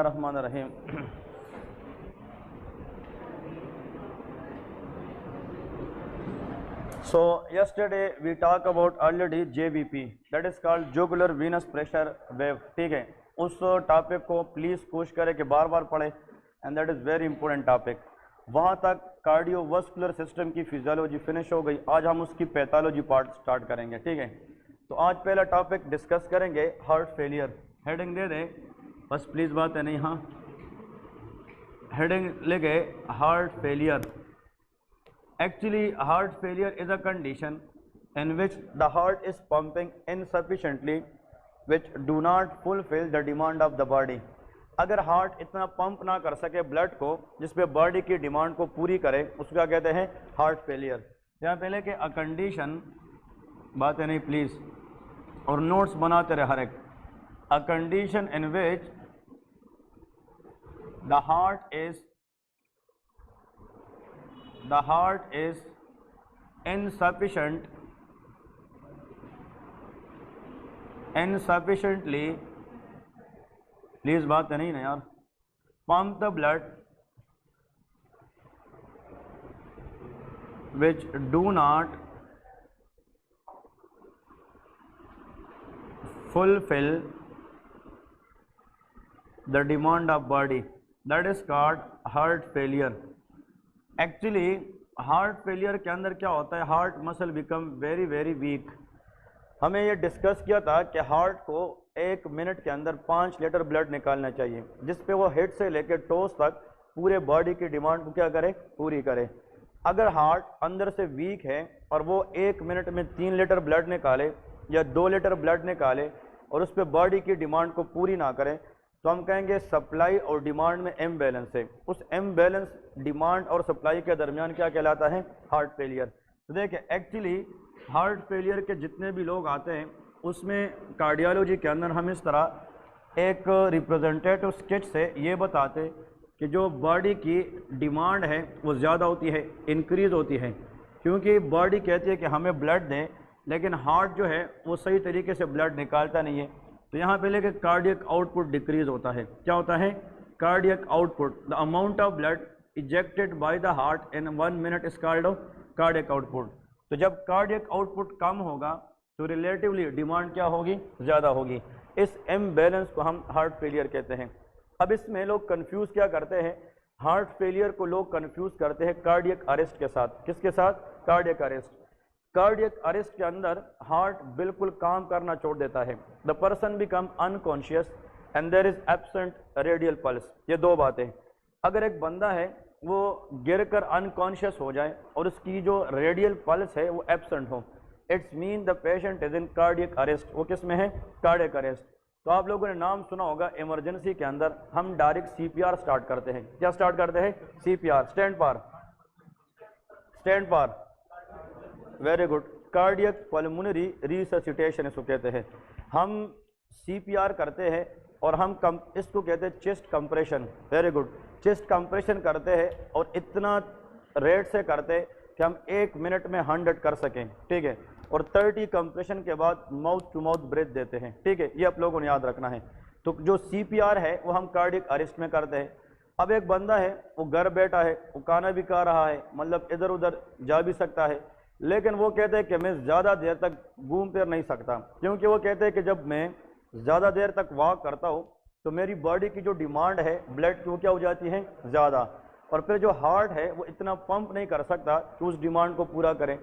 Rahman Rahim. So yesterday we talk about already JVP, that is called jugular venous pressure wave। ठीक है, उस topic को please कोशिश करें कि बार बार पढ़े, and that is very important topic. वहाँ तक कार्डियोवास्कुलर सिस्टम की फिजियोलॉजी फिनिश हो गई। आज हम उसकी पैथोलॉजी पार्ट स्टार्ट करेंगे। ठीक है, तो आज पहला टॉपिक डिस्कस करेंगे हार्ट फेलियर। हेडिंग दे दें बस प्लीज, बात है नहीं। हाँ, हेडिंग लिखे heart failure. Actually, heart failure is a condition in which the heart is pumping insufficiently, which do not fulfill the demand of the body। अगर heart इतना पंप ना कर सके ब्लड को जिसपे बॉडी की डिमांड को पूरी करे, उसको क्या कहते हैं? Heart failure. यहाँ पहले कि अ कंडीशन, बात है नहीं प्लीज, और नोट्स बनाते रहे हर एक। A condition in which the heart is insufficiently, please बात है नहीं ना यार, pump the blood which do not fulfill the demand of body, that is called heart failure। Actually heart failure के अंदर क्या होता है? Heart muscle become very very weak. हमें ये डिस्कस किया था कि हार्ट को 1 मिनट के अंदर 5 लीटर ब्लड निकालना चाहिए, जिस पे वो हेड से लेकर टोस तक पूरे बॉडी की डिमांड को क्या करे? पूरी करे। अगर हार्ट अंदर से वीक है और वो 1 मिनट में 3 लीटर ब्लड निकाले या 2 लीटर ब्लड निकाले और उस पर बॉडी की डिमांड को पूरी ना करें, तो हम कहेंगे सप्लाई और डिमांड में इम्बैलेंस है। उस इम्बैलेंस डिमांड और सप्लाई के दरमियान क्या कहलाता है? Heart failure. तो देखिए, एक्चुअली हार्ट फेलियर के जितने भी लोग आते हैं उसमें कार्डियोलॉजी के अंदर हम इस तरह एक रिप्रेजेंटेटिव स्केच से ये बताते कि जो बॉडी की डिमांड है वो ज़्यादा होती है, इंक्रीज़ होती है, क्योंकि बॉडी कहती है कि हमें ब्लड दें, लेकिन हार्ट जो है वो सही तरीके से ब्लड निकालता नहीं है। तो यहाँ पे लेके कार्डियक आउटपुट डिक्रीज होता है। क्या होता है? Cardiac output, the amount of blood ejected by the heart in 1 minute is called cardiac output. तो जब कार्डियक आउटपुट कम होगा तो रिलेटिवली डिमांड क्या होगी? ज़्यादा होगी। इस इम्बैलेंस को हम हार्ट फेलियर कहते हैं। अब इसमें लोग कन्फ्यूज़ क्या करते हैं? हार्ट फेलियर को लोग कन्फ्यूज़ करते हैं कार्डियक अरेस्ट के साथ। किसके साथ? Cardiac arrest. कार्डियक अरेस्ट के अंदर हार्ट बिल्कुल काम करना छोड़ देता है, the person become unconscious and there is absent radial pulse. ये दो बातें। अगर एक बंदा है वो गिरकर अनकॉन्शियस हो जाए और उसकी जो रेडियल पल्स है वो एब्सेंट हो, it's mean the patient is in cardiac arrest. वो किस में है? Cardiac arrest. तो आप लोगों ने नाम सुना होगा, इमरजेंसी के अंदर हम डायरेक्ट CPR स्टार्ट करते हैं। क्या स्टार्ट करते हैं? CPR, स्टैंड पार, स्टैंड पार, very good. Cardiac pulmonary resuscitation इसको कहते हैं। हम CPR करते हैं और हम इसको कहते हैं chest compression. Very good. Chest compression करते हैं और इतना रेट से करते हैं कि हम 1 मिनट में 100 कर सकें। ठीक है, और 30 कंप्रेशन के बाद माउथ टू माउथ ब्रेथ देते हैं। ठीक है, ये आप लोगों ने याद रखना है। तो जो CPR है वो हम कार्डियक अरेस्ट में करते हैं। अब एक बंदा है वो घर बैठा है, वो खाना भी खा रहा है, मतलब इधर उधर जा भी सकता है, लेकिन वो कहते हैं कि मैं ज़्यादा देर तक घूम फिर नहीं सकता, क्योंकि वो कहते हैं कि जब मैं ज़्यादा देर तक वॉक करता हूँ तो मेरी बॉडी की जो डिमांड है ब्लड की वो क्या हो जाती है? ज़्यादा, और फिर जो हार्ट है वो इतना पंप नहीं कर सकता कि उस डिमांड को पूरा करें।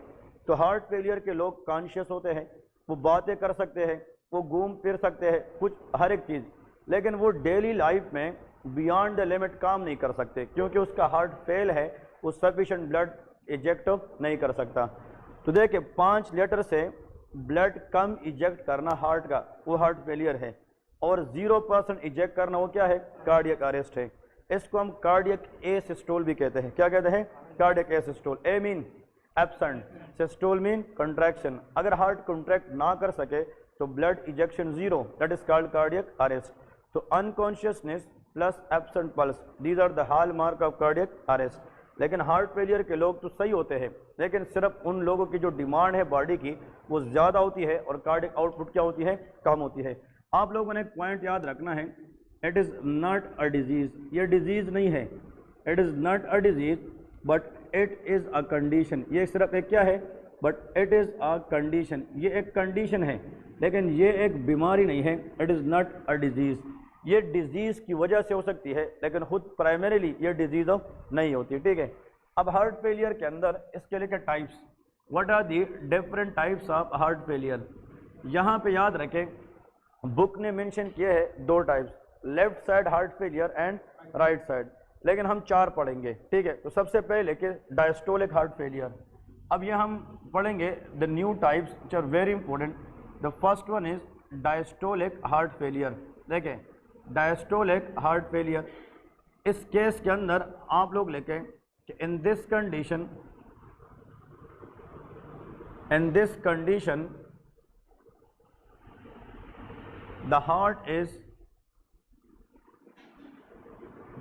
तो हार्ट फेलियर के लोग कॉन्शियस होते हैं, वो बातें कर सकते हैं, वो घूम फिर सकते हैं, कुछ हर एक चीज़, लेकिन वो डेली लाइफ में बियॉन्ड द लिमिट काम नहीं कर सकते, क्योंकि उसका हार्ट फेल है, वो सफिशेंट ब्लड इजेक्ट नहीं कर सकता। तो देखिए, 5 लीटर से ब्लड कम इजेक्ट करना हार्ट का वो हार्ट फेलियर है, और 0% इजेक्ट करना वो क्या है? कार्डियक अरेस्ट है। इसको हम कार्डियक एसिस्टोल भी कहते हैं। क्या कहते हैं? Cardiac asystole. A mean absent, systole mean contraction. अगर हार्ट कंट्रैक्ट ना कर सके तो blood ejection 0, that is called cardiac arrest. तो unconsciousness plus absent pulse, these are the hallmark of cardiac arrest. लेकिन हार्ट फेलियर के लोग तो सही होते हैं, लेकिन सिर्फ उन लोगों की जो डिमांड है बॉडी की वो ज़्यादा होती है और कार्डियक आउटपुट क्या होती है? कम होती है। आप लोगों ने एक पॉइंट याद रखना है, it is not a disease, ये डिजीज़ नहीं है, it is not a disease but it is a condition, ये सिर्फ एक क्या है, but it is a condition, ये एक कंडीशन है, लेकिन ये एक बीमारी नहीं है, it is not a disease. ये डिजीज़ की वजह से हो सकती है लेकिन खुद प्राइमरीली ये डिजीज़ नहीं होती, ठीक है। अब हार्ट फेलियर के अंदर इसके लिए types, what are the different types of heart failure, यहाँ पे याद रखें बुक ने मेंशन किए हैं दो types, left side heart failure and right side, लेकिन हम चार पढ़ेंगे, ठीक है। तो सबसे पहले कि डायस्टोलिक हार्ट फेलियर, अब ये हम पढ़ेंगे the new types which are very important. The first one is diastolic heart failure. देखें डायस्टोलिक हार्ट फेलियर, इस केस के अंदर आप लोग लिखें कि in this condition the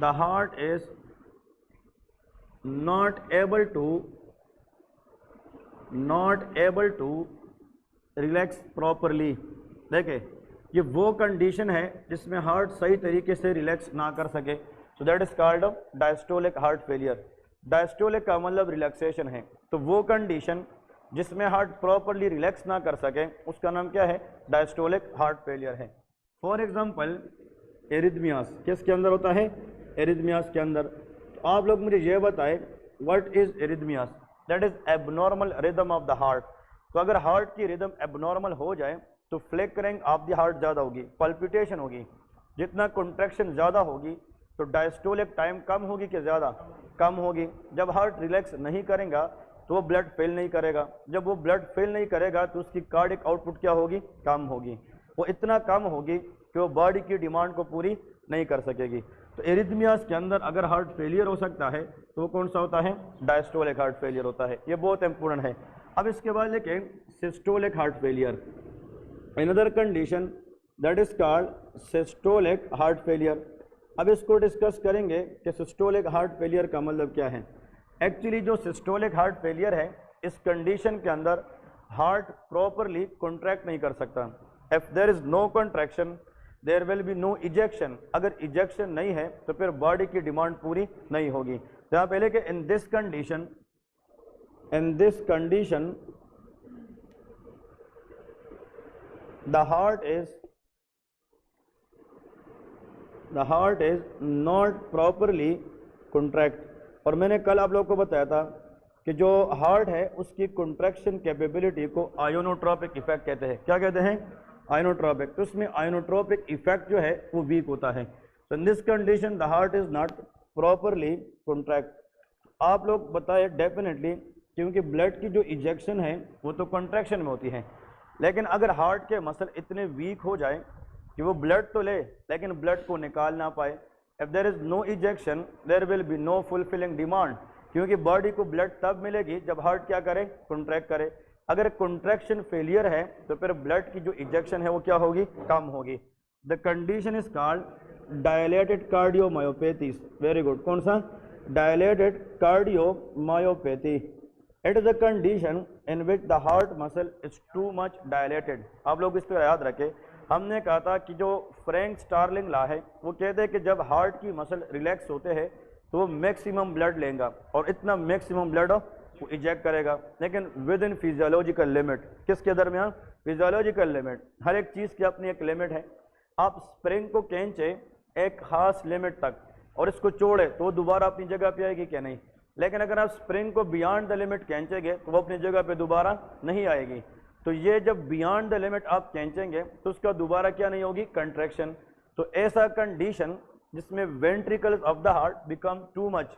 heart is not able to relax properly. देखे ये वो कंडीशन है जिसमें हार्ट सही तरीके से रिलैक्स ना कर सके, so that is called diastolic heart failure. Diastolic का मतलब रिलैक्सेशन है, तो वो कंडीशन जिसमें हार्ट प्रॉपरली रिलैक्स ना कर सके उसका नाम क्या है, डायस्टोलिक हार्ट फेलियर है। फॉर एग्जांपल एरिथमियास किसके अंदर होता है, एरिथमियास के अंदर। तो आप लोग मुझे ये बताएं what is arrhythmias, that is abnormal rhythm of the heart. तो अगर हार्ट की रिदम एबनॉर्मल हो जाए तो फ्लिकरिंग ऑफ द हार्ट ज़्यादा होगी, पल्पिटेशन होगी, जितना कॉन्ट्रैक्शन ज़्यादा होगी तो डायस्टोलिक टाइम कम होगी कि ज़्यादा, कम होगी। जब हार्ट रिलैक्स नहीं करेगा तो वो ब्लड फेल नहीं करेगा, जब वो ब्लड फेल नहीं करेगा तो उसकी कार्डिक आउटपुट क्या होगी, कम होगी, वो इतना कम होगी कि वो बॉडी की डिमांड को पूरी नहीं कर सकेगी। तो एरिथमियास के अंदर अगर हार्ट फेलियर हो सकता है तो वो कौन सा होता है, डायस्टोलिक हार्ट फेलियर होता है, ये बहुत इंपॉर्टेंट है। अब इसके बाद लेके systolic heart failure, another condition that is called systolic heart failure. अब इसको डिस्कस करेंगे कि सिस्टोलिक हार्ट फेलियर का मतलब क्या है। एक्चुअली जो सिस्टोलिक हार्ट फेलियर है इस कंडीशन के अंदर हार्ट प्रॉपरली कॉन्ट्रैक्ट नहीं कर सकता। If there is no contraction there will be no ejection, अगर इजेक्शन नहीं है तो फिर बॉडी की डिमांड पूरी नहीं होगी। तो यहाँ पहले कि in this condition the heart is not properly contract। और मैंने कल आप लोगों को बताया था कि जो हार्ट है उसकी कॉन्ट्रैक्शन कैपेबिलिटी को आयोनोट्रोपिक इफेक्ट कहते हैं। क्या कहते हैं, आयोनोट्रोपिक। तो उसमें आयोनोट्रोपिक इफेक्ट जो है वो वीक होता है। तो इन this condition the heart is not properly contract. आप लोग बताए डेफिनेटली, क्योंकि ब्लड की जो इजेक्शन है वो तो कॉन्ट्रैक्शन में होती है, लेकिन अगर हार्ट के मसल इतने वीक हो जाए कि वो ब्लड तो ले लेकिन ब्लड को निकाल ना पाए, if there is no ejection there will be no fulfilling demand, क्योंकि बॉडी को ब्लड तब मिलेगी जब हार्ट क्या करे, कॉन्ट्रैक्ट करे। अगर कॉन्ट्रैक्शन फेलियर है तो फिर ब्लड की जो इजेक्शन है वो क्या होगी, कम होगी। The condition is called dilated cardiomyopathy. Very good, कौन सा, dilated cardiomyopathy. It is a condition in which the heart muscle is too much dilated. आप लोग इस पर याद रखें, हमने कहा था कि जो फ्रैंक स्टार्लिंग लॉ है वो कहते हैं कि जब हार्ट की मसल रिलैक्स होते हैं तो वो मैक्सिमम ब्लड लेगा और इतना मैक्सिमम ब्लड वो इजेक्ट करेगा, लेकिन विद इन फिजियोलॉजिकल लिमिट। किसके दरमियान, फिजियोलॉजिकल लिमिट। हर एक चीज़ की अपनी एक लिमिट है। आप स्प्रिंग को खींचे एक खास लिमिट तक और इसको छोड़े तो वो दोबारा अपनी जगह पे आएगी क्या, नहीं। लेकिन अगर आप स्प्रिंग को बियॉन्ड द लिमिट खींचेंगे तो वो अपनी जगह पे दोबारा नहीं आएगी। तो ये जब बियॉन्ड द लिमिट आप खींचेंगे तो उसका दोबारा क्या नहीं होगी, कंट्रैक्शन। तो ऐसा कंडीशन जिसमें ventricles of the heart become too much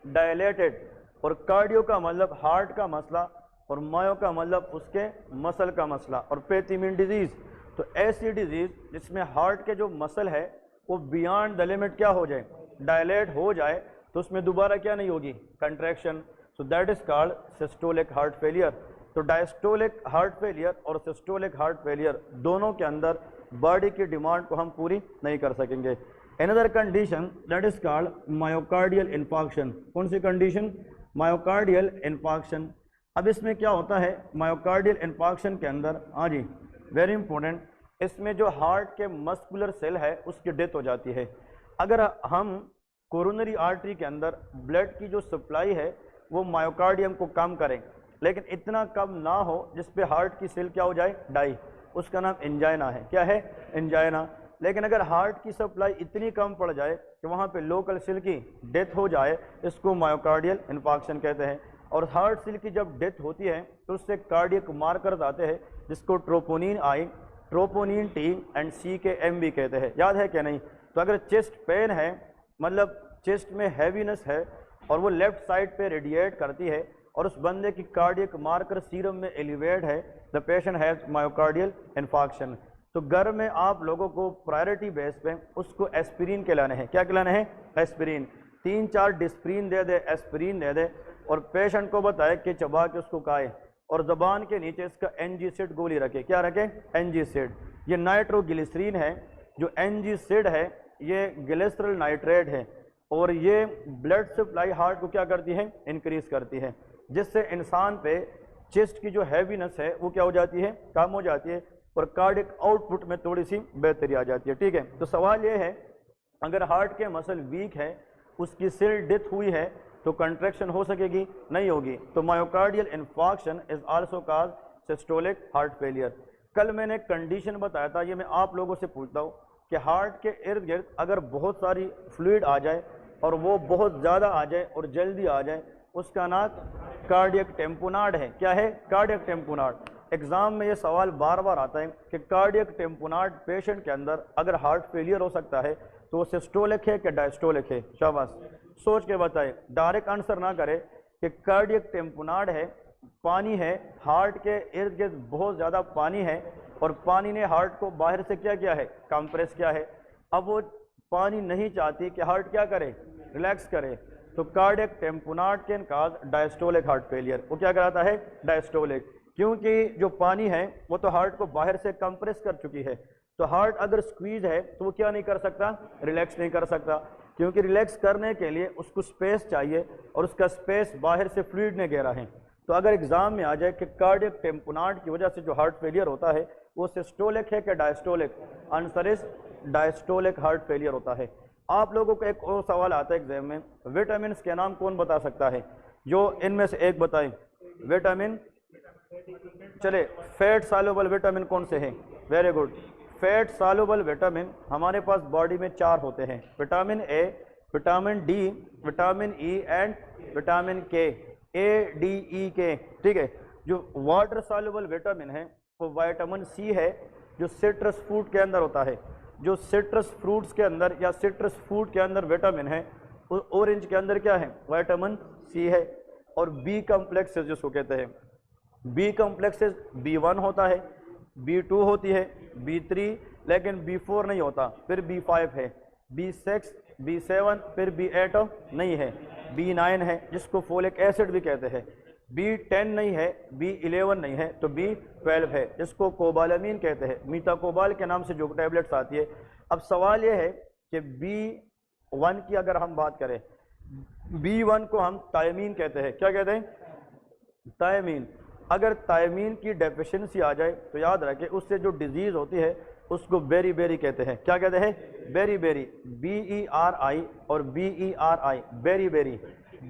dilated, और कार्डियो का मतलब हार्ट का मसला और मायो का मतलब उसके मसल का मसला, और पैथी मीन डिजीज। तो ऐसी डिजीज जिसमें हार्ट के जो मसल है वो बियॉन्ड द लिमिट क्या हो जाए, डायलेट हो जाए, तो उसमें दोबारा क्या नहीं होगी, contraction. So that is called systolic heart failure. तो डायस्टोलिक हार्ट फेलियर और सिस्टोलिक हार्ट फेलियर दोनों के अंदर बॉडी की डिमांड को हम पूरी नहीं कर सकेंगे। Another condition that is called myocardial infarction. कौन सी कंडीशन, मायोकार्डियल इन्फार्क्शन। अब इसमें क्या होता है, मायोकार्डियल इन्फार्क्शन के अंदर, हाँ जी वेरी इंपॉर्टेंट, इसमें जो हार्ट के मस्कुलर सेल है उसकी डेथ हो जाती है। अगर हम कोरोनरी आर्टरी के अंदर ब्लड की जो सप्लाई है वो मायोकार्डियम को कम करें, लेकिन इतना कम ना हो जिस पे हार्ट की सेल क्या हो जाए, डाई, उसका नाम एंजाइना है। क्या है, एंजाइना। लेकिन अगर हार्ट की सप्लाई इतनी कम पड़ जाए कि वहाँ पे लोकल सेल की डेथ हो जाए, इसको मायोकार्डियल इन्फार्क्शन कहते हैं। और हार्ट सेल की जब डेथ होती है तो उससे कार्डियक मार्कर्स आते हैं जिसको troponin I, troponin T and C K M भी कहते हैं। याद है क्या नहीं? तो अगर चेस्ट पेन है, मतलब चेस्ट में हैवीनेस है और वो लेफ्ट साइड पे रेडिएट करती है और उस बंदे की कार्डियक मार्कर सीरम में एलिवेट है, the patient has myocardial infarction. तो घर में आप लोगों को प्रायोरिटी बेस पे उसको एस्पिरिन खिलाने हैं। क्या खिलाने हैं? एस्पिरिन। 3-4 डिस्प्रिन दे दे, एस्पिरिन दे दे और पेशेंट को बताए कि चबा के उसको खाए और ज़बान के नीचे इसका एनजीसिड गोली रखे। क्या रखे? एनजीसिड। ये नाइट्रोग्लिसरीन है। जो एनजीसिड है ये ग्लिसरल नाइट्रेट है और ये ब्लड सप्लाई हार्ट को क्या करती है? इंक्रीज करती है, जिससे इंसान पे चेस्ट की जो हैवीनेस है वो क्या हो जाती है? कम हो जाती है और कार्डियक आउटपुट में थोड़ी सी बेहतरी आ जाती है। ठीक है, तो सवाल ये है, अगर हार्ट के मसल वीक है, उसकी सेल डेथ हुई है, तो कंट्रैक्शन हो सकेगी? नहीं होगी। तो myocardial infarction is also called systolic heart failure. कल मैंने कंडीशन बताया था, ये मैं आप लोगों से पूछता हूँ कि हार्ट के इर्द गिर्द अगर बहुत सारी फ्लूइड आ जाए और वो बहुत ज़्यादा आ जाए और जल्दी आ जाए, उसका नाम कार्डियक टेम्पोनाड है। क्या है? Cardiac tamponade. एग्जाम में ये सवाल बार बार आता है कि कार्डियक टेम्पोनाड पेशेंट के अंदर अगर हार्ट फेलियर हो सकता है तो वो सिस्टोलिक है कि डायस्टोलिक है? शाबाश, सोच के बताए, डायरेक्ट आंसर ना करे कि कार्डियक टेम्पोनाड है, पानी है, हार्ट के इर्द गिर्द बहुत ज़्यादा पानी है और पानी ने हार्ट को बाहर से क्या किया है? कंप्रेस किया है। अब वो पानी नहीं चाहती कि हार्ट क्या करे? रिलैक्स करे। तो cardiac tamponade can cause diastolic heart failure. वो क्या कराता है? डायस्टोलिक। क्योंकि जो पानी है वो तो हार्ट को बाहर से कंप्रेस कर चुकी है, तो हार्ट अगर स्क्वीज है तो वो क्या नहीं कर सकता? रिलैक्स नहीं कर सकता, क्योंकि रिलैक्स करने के लिए उसको स्पेस चाहिए और उसका स्पेस बाहर से फ्लूइड ने घेरा है। तो अगर एग्जाम में आ जाए कि कार्डियक टेम्पोनाड की वजह से जो हार्ट फेलियर होता है वो सिस्टोलिक है कि diastolic, answer is diastolic heart failure होता है। आप लोगों को एक और सवाल आता है एग्जाम में, विटामिन के नाम कौन बता सकता है? जो इनमें से एक बताए। विटामिन, चले, फैट सॉल्युबल विटामिन कौन से हैं? Very good. Fat soluble vitamin हमारे पास बॉडी में 4 होते हैं, vitamin A, vitamin D, vitamin E and vitamin के, ए डी ई के। ठीक है, जो वाटर सॉल्युबल विटामिन है वो विटामिन सी है, जो सिट्रस फ्रूट के अंदर होता है। जो सिट्रस फ्रूट्स के अंदर या सिट्रस फ्रूट के अंदर विटामिन है, ऑरेंज के अंदर क्या है? विटामिन सी है। और बी कॉम्प्लेक्स जिसको कहते हैं, बी कॉम्प्लेक्सेस B1 होता है, B2 होती है, B3, लेकिन B4 नहीं होता, फिर B5 है, B6, B7, फिर B8 नहीं है, B9 है जिसको फोलिक एसिड भी कहते हैं, B10 नहीं है, B11 नहीं है, तो B12 है जिसको कोबालामीन कहते हैं, मीताकोबाल के नाम से जो टैबलेट्स आती है। अब सवाल ये है कि B1 की अगर हम बात करें, B1 को हम थायमीन कहते हैं। क्या कहते हैं? थायमीन। अगर थायमीन की डेफिशिएंसी आ जाए तो याद रखें उससे जो डिजीज होती है उसको बेरी बेरी कहते हैं। क्या कहते हैं? बेरी बेरी, BERI और BERI, beri beri.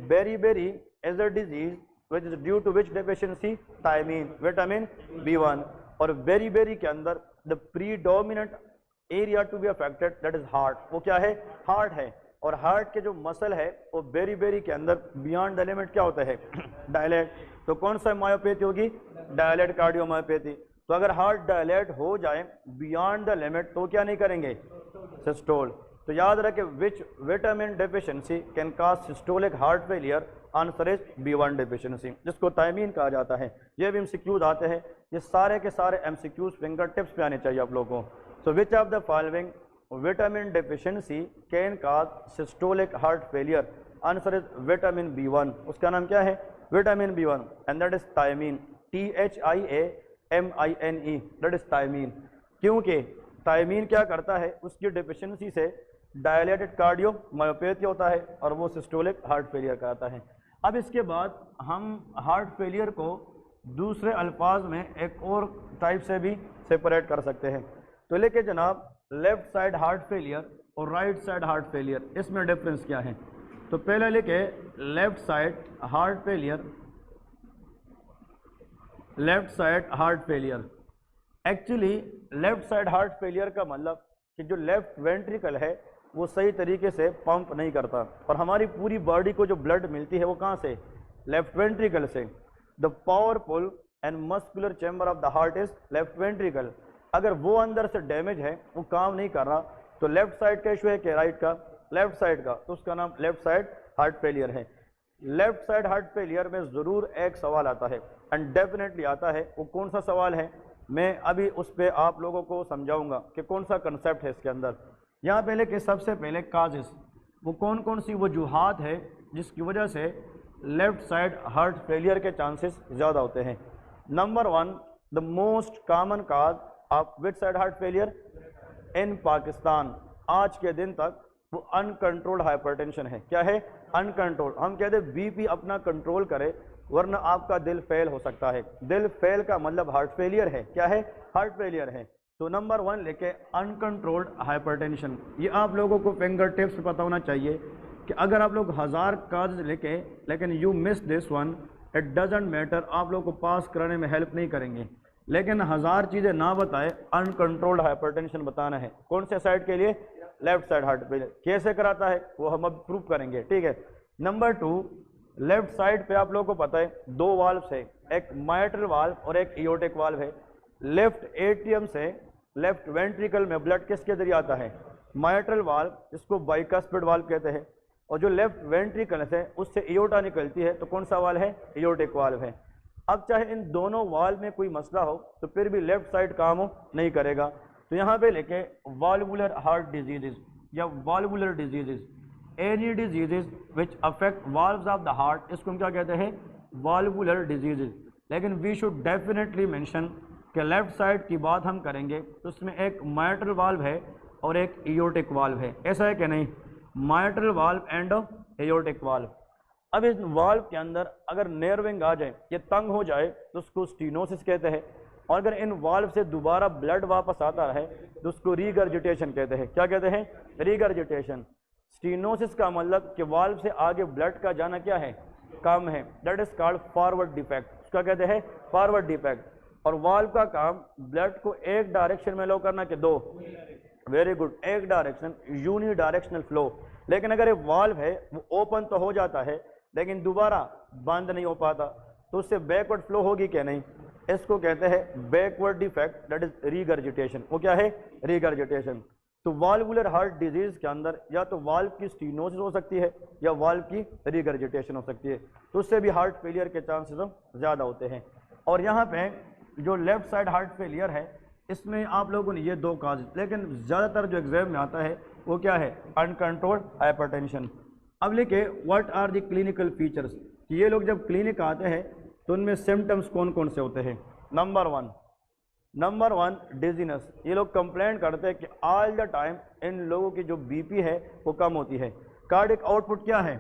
Beri beri is a disease which is due to which deficiency? thiamine, vitamin B1। और बेरी बेरी के अंदर the predominant area to be affected that is heart, वो क्या है? Heart है। और heart के जो मसल है वो बेरी बेरी के अंदर बियॉन्ड द लिमिट क्या होता है? डायलेट। तो कौन सा मायोपैथी होगी? Dilate cardiomyopathy. तो अगर हार्ट डायलेट हो जाए बियॉन्ड द लिमिट तो क्या नहीं करेंगे? सिस्टोल। तो याद रखें which vitamin deficiency can cause systolic heart failure? Answer is B1 deficiency, जिसको थायमीन कहा जाता है। ये भी एमसीक्यूज आते हैं, ये सारे के सारे एमसीक्यूज फिंगर टिप्स पे आने चाहिए आप लोगों को। So which of the following vitamin deficiency can cause systolic heart failure? Answer is vitamin B1। उसका नाम क्या है? Vitamin B1 and that is thiamine, THIAMINE, that is thiamine. क्योंकि थायमीन क्या करता है? उसकी डेफिशिएंसी से डायलेटेड कार्डियोमायोपैथी होता है और वो सिस्टोलिक हार्ट फेलियर कराता है। अब इसके बाद हम हार्ट फेलियर को दूसरे अल्फाज में एक और टाइप से भी सेपरेट कर सकते हैं। तो लेके जनाब लेफ्ट साइड हार्ट फेलियर और राइट साइड हार्ट फेलियर, इसमें डिफरेंस क्या है? तो पहले लिखे left side heart failure, left side heart failure. Actually left side heart failure का मतलब कि जो लेफ्ट वेंट्रिकल है वो सही तरीके से पंप नहीं करता, और हमारी पूरी बॉडी को जो ब्लड मिलती है वो कहाँ से? लेफ्ट वेंट्रिकल से। The powerful and muscular chamber of the heart is left ventricle. अगर वो अंदर से डैमेज है, वो काम नहीं कर रहा, तो लेफ्ट साइड का इशू है कि राइट का? लेफ्ट साइड का, तो उसका नाम लेफ्ट साइड हार्ट फेलियर है। लेफ्ट साइड हार्ट फेलियर में ज़रूर एक सवाल आता है, एंड डेफिनेटली आता है। वो कौन सा सवाल है, मैं अभी उस पर आप लोगों को समझाऊंगा कि कौन सा कंसेप्ट है इसके अंदर। यहाँ पहले कि सबसे पहले काजेस, वो कौन कौन सी वजूहात है जिसकी वजह से लेफ्ट साइड हार्ट फेलियर के चांसेस ज़्यादा होते हैं। Number 1, the most common cause of which side heart failure in Pakistan आज के दिन तक वो अनकंट्रोल्ड हाइपरटेंशन है। क्या है? अनकंट्रोल्ड। हम कहते हैं बीपी अपना कंट्रोल करे, वरना आपका दिल फेल हो सकता है। दिल फेल का मतलब हार्ट फेलियर है। क्या है? हार्ट फेलियर है। तो नंबर 1 लेके अनकंट्रोल्ड हाइपरटेंशन। ये आप लोगों को फिंगर टिप्स पता होना चाहिए कि अगर आप लोग 1000 काज लेके लेकिन you miss this one, it doesn't matter, आप लोग को पास कराने में हेल्प नहीं करेंगे। लेकिन 1000 चीज़ें ना बताए, अनकंट्रोल्ड हाइपरटेंशन बताना है। कौन से साइड के लिए? Left side heart failure. कैसे कराता है वो हम अब प्रूव करेंगे, ठीक है। नंबर 2, लेफ्ट साइड पे आप लोगों को पता है 2 वाल्व है, एक माइट्रल वाल्व और एक एओर्टिक वाल्व है। लेफ्ट एट्रियम से लेफ्ट वेंट्रिकल में ब्लड किसके जरिए आता है? माइट्रल वाल्व, इसको बाइकास्पिड वाल्व कहते हैं। और जो लेफ्ट वेंट्रिकल है उससे एओर्टा निकलती है, तो कौन सा वाल्व है? एओर्टिक वाल्व है। अब चाहे इन दोनों वाल्व में कोई मसला हो तो फिर भी लेफ्ट साइड काम हो नहीं करेगा। तो यहाँ पे लेके वाल्वुलर हार्ट डिजीजेज या valvular diseases, any diseases which affect valves of the heart, इसको हम क्या कहते हैं? Valvular diseases. लेकिन वी शुड डेफिनेटली मेंशन कि लेफ्ट साइड की बात हम करेंगे तो उसमें एक माइट्रल वाल्व है और एक एओर्टिक वाल्व है। ऐसा है कि नहीं? Mitral valve and aortic valve. अब इस वाल्व के अंदर अगर नेर्विंग आ जाए, ये तंग हो जाए, तो उसको स्टीनोसिस कहते हैं। और अगर इन वाल्व से दोबारा ब्लड वापस आता है तो उसको रीगर्जिटेशन कहते हैं। क्या कहते हैं? रीगर्जिटेशन। स्टीनोसिस का मतलब कि वाल्व से आगे ब्लड का जाना क्या है? कम है। That is called forward defect. उसका कहते हैं फॉरवर्ड डिफेक्ट। और वाल्व का काम ब्लड को एक डायरेक्शन में लो करना कि 2, वेरी गुड, एक डायरेक्शन, यूनि डायरेक्शनल फ्लो। लेकिन अगर ये वाल्व है वो ओपन तो हो जाता है लेकिन दोबारा बंद नहीं हो पाता, तो उससे बैकवर्ड फ्लो होगी क्या? नहीं। इसको कहते हैं backward defect, that is regurgitation. वो क्या है? रीगर्जिटेशन। तो वाल्वुलर हार्ट डिजीज के अंदर या तो वाल्व की स्टीनोसिस हो सकती है या वाल्व की रीगर्जिटेशन हो सकती है, तो उससे भी हार्ट फेलियर के चांसेस ज़्यादा होते हैं। और यहाँ पे जो लेफ्ट साइड हार्ट फेलियर है, इसमें आप लोगों ने ये 2 काज, लेकिन ज़्यादातर जो एग्जाम में आता है वो क्या है? Uncontrolled hypertension. अब लिखे what are the clinical features, कि ये लोग जब क्लिनिक आते हैं तो उनमें सिम्टम्स कौन कौन से होते हैं। Number 1 dizziness. ये लोग कंप्लेंट करते हैं कि ऑल द टाइम इन लोगों की जो बीपी है वो कम होती है। कार्डियक आउटपुट क्या है?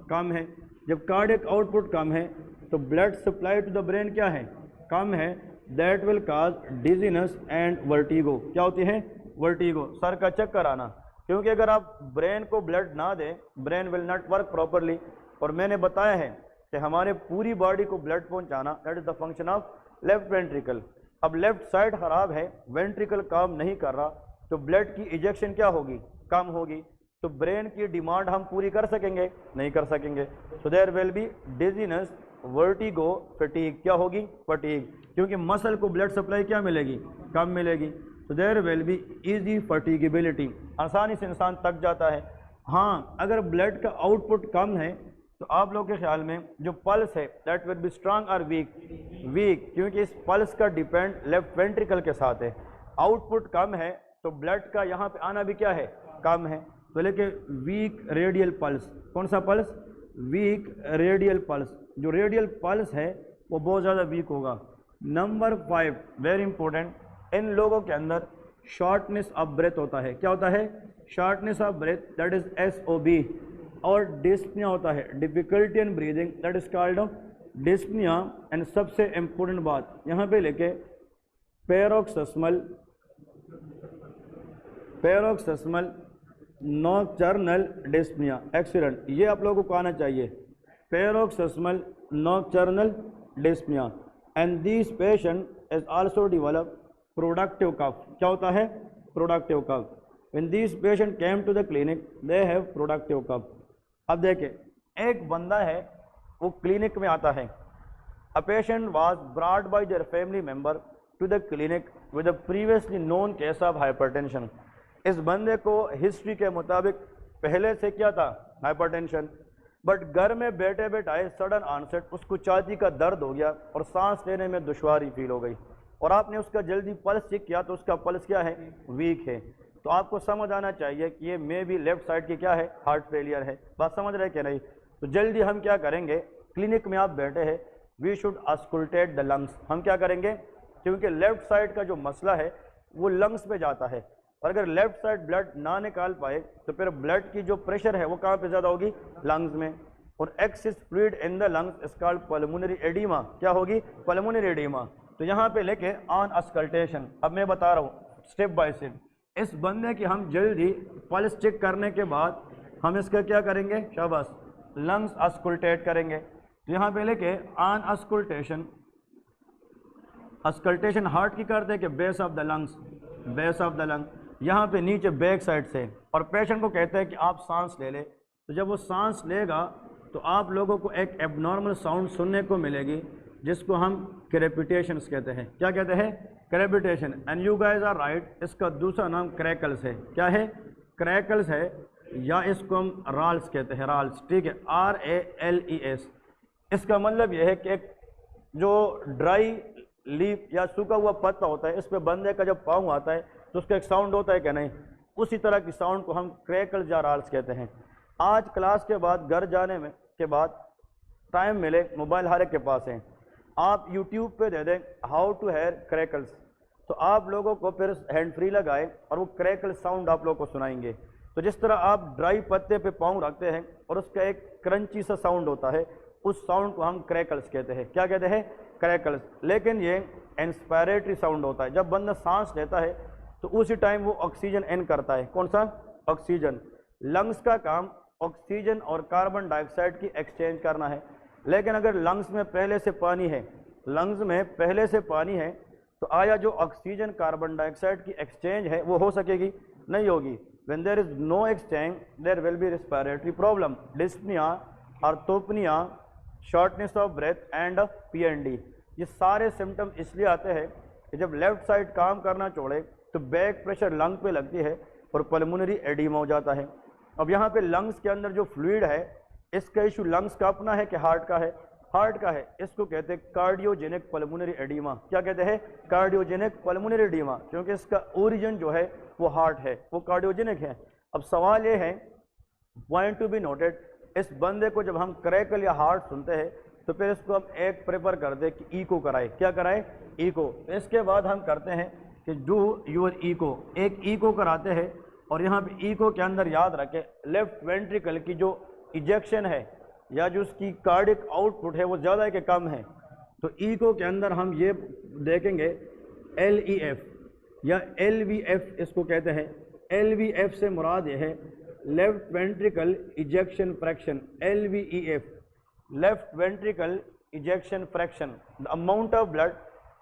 कम है। जब कार्डियक आउटपुट कम है तो blood supply to the brain क्या है? कम है। That will cause dizziness and vertigo. क्या होती है? वर्टिगो, सर का चक्कर आना। क्योंकि अगर आप ब्रेन को ब्लड ना दें, brain will not work properly. और मैंने बताया है कि हमारे पूरी बॉडी को ब्लड पहुंचाना, that is the function of left ventricle. अब लेफ्ट साइड खराब है, वेंट्रिकल काम नहीं कर रहा, तो ब्लड की इजेक्शन क्या होगी? कम होगी। तो ब्रेन की डिमांड हम पूरी कर सकेंगे? नहीं कर सकेंगे। So there will be dizziness, vertigo, fatigue. क्या होगी? फटीग, क्योंकि मसल को ब्लड सप्लाई क्या मिलेगी? कम मिलेगी। तो देयर विल बी इजी फटीगेबिलिटी, आसानी से इंसान थक जाता है। हाँ, अगर ब्लड का आउटपुट कम है तो आप लोगों के ख्याल में जो पल्स है दैट विल बी स्ट्रांग और वीक? वीक, क्योंकि इस पल्स का डिपेंड लेफ्ट वेंट्रिकल के साथ है। आउटपुट कम है तो ब्लड का यहाँ पे आना भी क्या है? कम है। तो लेके वीक रेडियल पल्स। कौन सा पल्स? Weak radial pulse. जो रेडियल पल्स है वो बहुत ज़्यादा वीक होगा। नंबर 5 वेरी इंपॉर्टेंट, इन लोगों के अंदर शॉर्टनेस ऑफ ब्रेथ होता है। क्या होता है? Shortness of breath, that is SOB। और डिस्पनिया होता है, difficulty in breathing, that is called paroxysmal nocturnal dyspnoea, excellent, ये आप लोगों को आना चाहिए, paroxysmal nocturnal dyspnoea. And this patient is also develop productive cough, क्या होता है? Productive cough. When this patient came to the clinic they have productive cough. अब देखें, एक बंदा है वो क्लिनिक में आता है, a patient was brought by their family member to the clinic with a previously known case of hypertension. इस बंदे को हिस्ट्री के मुताबिक पहले से क्या था? हाइपरटेंशन। बट घर में बैठे बैठाए सडन ऑनसेट उसको छाती का दर्द हो गया और सांस लेने में दुश्वारी फील हो गई, और आपने उसका जल्दी पल्स चेक किया तो उसका पल्स क्या है? वीक है। तो आपको समझ आना चाहिए कि ये मे भी लेफ्ट साइड की क्या है? हार्ट फेलियर है। बात समझ रहे कि नहीं? तो जल्दी हम क्या करेंगे, क्लिनिक में आप बैठे हैं, वी शुड ऑस्कुल्टेट द लंग्स। हम क्या करेंगे, क्योंकि लेफ्ट साइड का जो मसला है वो लंग्स पे जाता है, और अगर लेफ्ट साइड ब्लड ना निकाल पाए तो फिर ब्लड की जो प्रेशर है वो कहाँ पे ज़्यादा होगी? लंग्स में। और axis fluid in the lungs is called pulmonary oedema. क्या होगी? Pulmonary oedema. तो यहाँ पे लेके ऑन ऑस्कल्टेशन, अब मैं बता रहा हूँ स्टेप बाय स्टेप। इस बंदे की हम जल्दी पल्स चेक करने के बाद हम इसका क्या करेंगे? शाबाश, लंग्स ऑस्कुल्टेट करेंगे। तो यहाँ पे लेके ऑन ऑस्कुल्टेशन, ऑस्कल्टेशन हार्ट की करते हैं कि base of the lungs, base of the lung, यहाँ पे नीचे बैक साइड से, और पेशेंट को कहते हैं कि आप सांस ले ले। तो जब वो सांस लेगा तो आप लोगों को एक एबनॉर्मल साउंड सुनने को मिलेगी जिसको हम क्रेपिटेशंस कहते हैं। क्या कहते हैं? Crepitation. And you guys are right, इसका दूसरा नाम क्रैकल्स है। क्या है? क्रैकल्स है, या इसको हम राल्स कहते हैं, राल्स, ठीक है, RALES। इसका मतलब यह है कि एक जो ड्राई लीफ या सूखा हुआ पत्ता होता है, इस पे बंदे का जब पाँव आता है तो उसका एक साउंड होता है कि नहीं? उसी तरह की साउंड को हम क्रैकल्स या राल्स कहते हैं। आज क्लास के बाद घर जाने में के बाद टाइम मिले, मोबाइल हर एक के पास है, आप यूट्यूब पे दे दें हाउ टू हेयर क्रैकल्स, तो आप लोगों को फिर हैंड फ्री लगाए और वो क्रैकल साउंड आप लोगों को सुनाएंगे। तो जिस तरह आप ड्राई पत्ते पे पाँव रखते हैं और उसका एक क्रंची सा साउंड होता है, उस साउंड को हम क्रैकल्स कहते हैं। क्या कहते हैं? क्रैकल्स। लेकिन ये इंस्पायरेटरी साउंड होता है, जब बंदा सांस लेता है तो उसी टाइम वो ऑक्सीजन इन करता है। कौन सा? ऑक्सीजन। लंग्स का काम ऑक्सीजन और कार्बन डाइऑक्साइड की एक्सचेंज करना है, लेकिन अगर लंग्स में पहले से पानी है, लंग्स में पहले से पानी है, तो आया जो ऑक्सीजन कार्बन डाइऑक्साइड की एक्सचेंज है वो हो सकेगी? नहीं होगी। When there is no exchange there will be respiratory problem, dyspnoea, orthopnoea, shortness of breath and PND। ये सारे सिम्टम इसलिए आते हैं कि जब लेफ्ट साइड काम करना छोड़े तो बैक प्रेशर लंग पे लगती है और पल्मोनरी एडिमा हो जाता है। अब यहाँ पे लंग्स के अंदर जो फ्लूइड है, इसका इशू लंग्स का अपना है कि हार्ट का है? हार्ट का है। इसको कहते हैं कार्डियोजेनिक पल्मोनरी एडिमा। क्या कहते हैं? कार्डियोजेनिक पल्मोनरी एडिमा, क्योंकि इसका ओरिजिन जो है वो हार्ट है, वो कार्डियोजेनिक है। अब सवाल ये है, पॉइंट टू बी नोटेड, इस बंदे को जब हम क्रैकल या हार्ट सुनते हैं तो फिर इसको हम एक प्रेफर कर दे कि ईको कराए। क्या कराए? ईको। इसके बाद हम करते हैं कि डू यूर ईको, एक ईको कराते हैं, और यहाँ पे ईको के अंदर याद रखें लेफ्ट वेंट्रिकल की जो इजेक्शन है या जो उसकी कार्डिक आउटपुट है वो ज़्यादा है कि कम है। तो ईको के अंदर हम ये देखेंगे LEF या LVF इसको कहते हैं। LVF से मुराद ये है left ventricle ejection fraction, LVEF, left ventricle ejection fraction, the amount of blood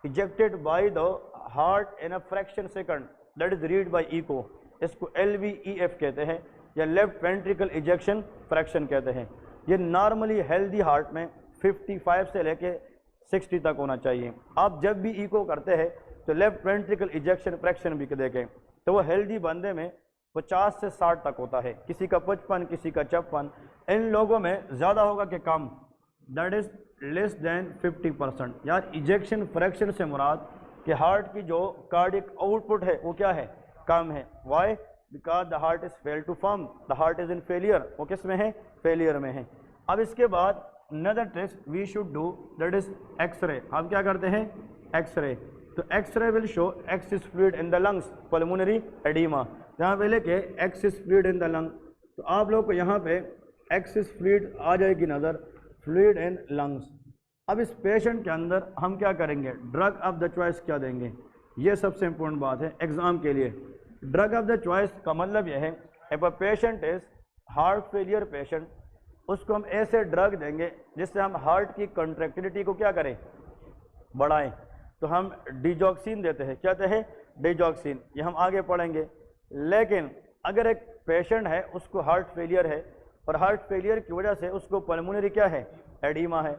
ejected by the heart in a fraction second, that is read by eco. इसको LVEF कहते हैं या लेफ्ट वेंट्रिकल इजेक्शन फ्रैक्शन कहते हैं। ये normally healthy heart में 55 से लेके 60 तक होना चाहिए। आप जब भी ईको करते हैं तो लेफ्ट वेंट्रिकल इजेक्शन फ्रैक्शन भी देखें तो वो हेल्दी बंदे में 50 से 60 तक होता है, किसी का 55, किसी का 56। इन लोगों में ज़्यादा होगा कि कम? That is less than 50%। यार इजेक्शन फ्रैक्शन से मुराद कि हार्ट की जो कार्डिक आउटपुट है वो क्या है? कम है। Why? Because the heart is fail to form, the heart is in failure. वो किस में है? फेलियर में है। अब इसके बाद another test we should do, that is x-ray. हम क्या करते हैं? एक्सरे। तो x-ray will show excess fluid in the lungs, pulmonary oedema. यहाँ पे लेके excess fluid in the lung, तो आप लोग को यहाँ पे एक्सिस फ्लूइड आ जाएगी नज़र, फ्लूइड इन लंग्स। अब इस पेशेंट के अंदर हम क्या करेंगे? ड्रग ऑफ द चॉइस क्या देंगे? ये सबसे इम्पोर्टेंट बात है एग्ज़ाम के लिए। ड्रग ऑफ द चॉइस का मतलब यह है, if a patient is heart failure patient, उसको हम ऐसे ड्रग देंगे जिससे हम हार्ट की कॉन्ट्रैक्टिलिटी को क्या करें, बढ़ाएं। तो हम डिजॉक्सिन देते हैं, क्या कहते हैं, डिजॉक्सिन, ये हम आगे पढ़ेंगे। लेकिन अगर एक पेशेंट है उसको हार्ट फेलियर है और हार्ट फेलियर की वजह से उसको पल्मोनरी क्या है, एडिमा है,